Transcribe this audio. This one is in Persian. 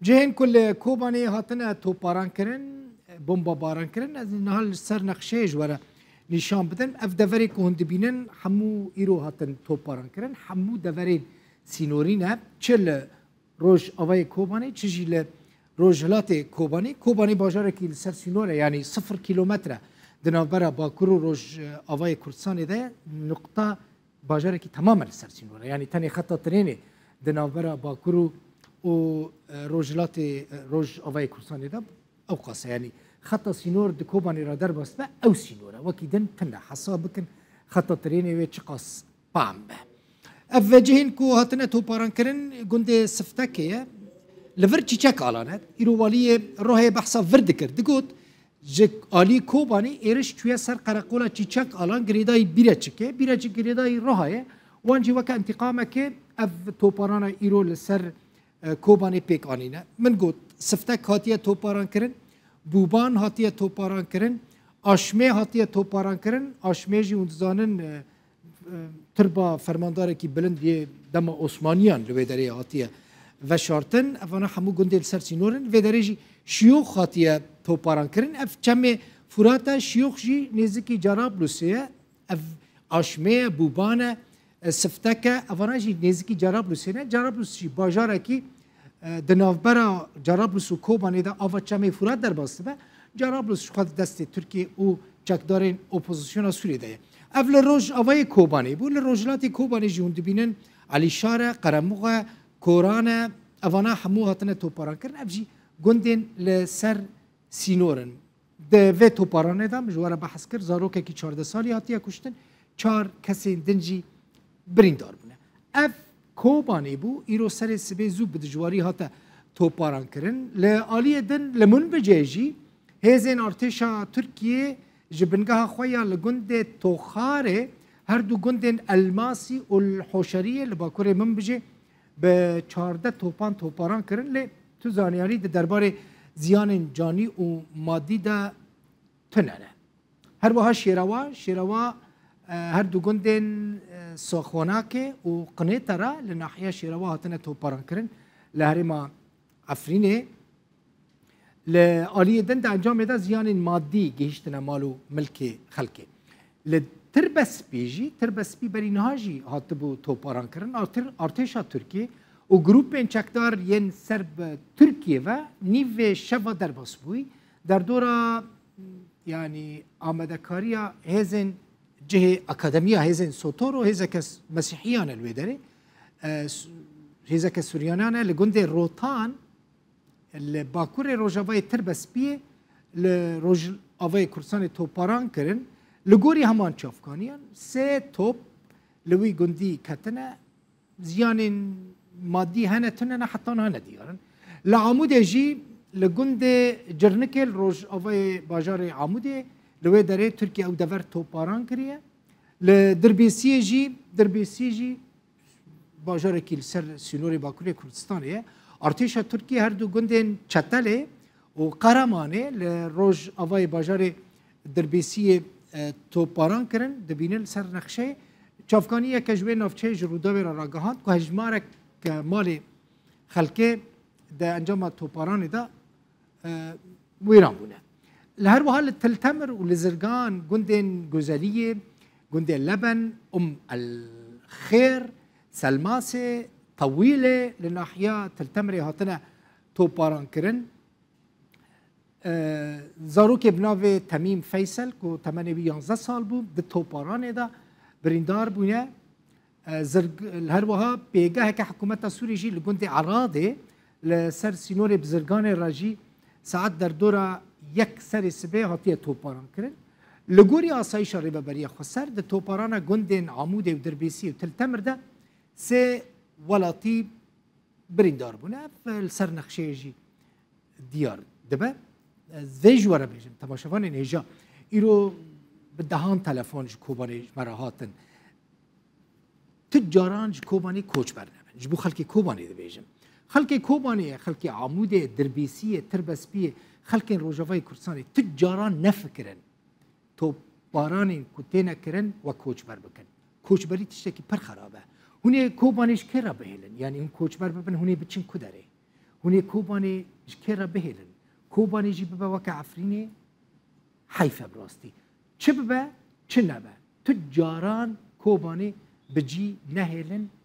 جهن كل كوباني هاتنا توباران كرن بومبا باران كرن از نهال سر نقشه جوارا نشان بدن اف دفری که هند بینن همو ایرو هاتن توپاران کرن همو دفری سینورین هب چل روش آوای کوبانی چجیل روجلات کوبانی باجاره که سر سینوره یعنی 0 کیلومتر دنابرا باکورو روش آوای کردستان ده نقطه باجاره که تماما سر سینوره یعنی تنی خطا ترینه دنابرا باکورو و روجلات روش آوای کردستان ده او قاسه یعنی خط سینور د کوبانی را در بسته او سینوره وکی دن تنه حساب بکن خط ترینه و چقاس پام به اف جهین کو هاتنه تو پاران کرن گنده سفتکه لور چیچک آلانه ایرو والی روح بحثا ورد کرد گوت جک آلی کوبانی ایرش توی سر قرقولا چیچک آلان گریدای بیره چکه بیره چک گریدای روحه وانجی وک انتقامه که اف تو پاران ایرو لسر کوبانی پیک آنینه من گوت سفتک هاتیه تو پاران کرن بوبان هاتیه توپاران کرن آشمه هاتیه توپاران کرن آشمه جی اونزانن تربا فرمانداره کی بلند یه دم عثمانیان لویدری هاتیه و شارتن افانا همو گندل سرسینورن ویدری جی شیوخ هاتیه توپاران کرن اف چمه فراتا شیوخ جی نزدیکی جرابلوسیه اف آشمه بوبان سفتکه افانا جی نزدیکی جرابلوسیه نه جرابلوس جی باجاره کی دنافبرا جرابلس و کوبانی دا آوا چمی فرات در باسته به جرابلس خود دست ترکیه او چکدارین اپوزیسیون سوریه ده اول روز آوای کوبانی بود لروجلاتی کوبانی جوند بینن علی شاره قرموغ کوران اوانا همو هاتنه توپاران کرن افجی گندن لسر سینورن ده و توپارانه دا مجواره بحث کرد زاروکه کی 14 سالی هاتیه کشتن 4 کسی دنجی بریندار بونه اف کوبانی بو ایرو سر سبی زوب بدجواری هاتا توپاران کرن لآلیه دن لمن بجیجی هزین ارتشا ترکیه جبنگاه خویا لگند توخاره هر دو گندن الماسی و الحوشریه لباکور من بجی به 14 توپاران کرن لی تو زانیاری ده دربار زیان جانی و مادی ده تننه هر وها شیروا هر دو گندن ساخواناکه و قنیت را لناحیه شیروا هاتنه توپاران کرن لهرما عفرینه لآلیه دن ده انجام ده زیان مادی گهشتنه مالو ملک خلکه لتربس بی برینهاجی هاتبو توپاران کرن ارتشا ترکیه و گروپ چکدار ین سرب ترکیه و نیو شوا در باس بوی در دورا یعنی آمده کاریا هزن جه اکادمیا هزن سوتورو هزکس مسیحیان الویدره هزکس سوریانانه لگنده روتان لباکور روجاوای تربسپیه لروج آوای کردستان توپاران کرن لگوری همان چافکانیان سه توپ لوی گندی کتنه زیان مادی هنه تنه حتی نه دیارن لعمود جی لگنده جرنکل روج آوای باجار عموده لوی داره ترکیه او دور توپاران کریه لدربیسی جی باجار کیل سر سینوری باکوری کردستانیه ارتشا ترکیه هر دو گندن چتله و قرمانه لروج آوای باجار دربیسی توپاران کرن دبینل سر نقشه چافکانیه که جوی نافچه جروداوی را راگهاند که هجمارک مال خلکه ده انجام توپاران ده ویران بونه لهر وحال تلتمر ولزرگان گندن گزالیه گندن لبن الخير سلماسه طويله لناحيه تلتمر هاتنا توپاران کرن زاروک بناوی تمیم فیصل که 11 سال بود ده توپاران ده بریندار بونه هر وها بیگه که حکومت سوری جی لگند عراده لسر سینور بزرگان راجی ساعت در دوره یک سر سبه هاتیه توپاران کرن لگوری آسایش ریبه بریه خسر ده توپاران گندن عمود و دربیسی و تلتمر ده سه ولاتی بریندار بونه سر نقشه جی دیار دبه زیجواره بیشم تماشاوان اینجا ایرو به دهان تلفنش کوبانی مراهاتن تجاران کوبانی کوچ برنامه جبو خلکی کوبانی ده بیشم خلکی کوبانی خلکی عمود دربیسی تربسپی خلکی روجاوای کردستانی تجاران نفکرن تو بارانی کتینه کرن و کوچ بر بکن کوچ بری تشتکی پر خرابه هونه کوبانیش که را بهلن یعنی اون کوچ بر ببن هونه بچین کدره هوني كوباني كيرا بهلن كوباني جي ببا وكا عفريني حيفا براستي چه ببا چه نبا تجاران كوباني بجي نهلن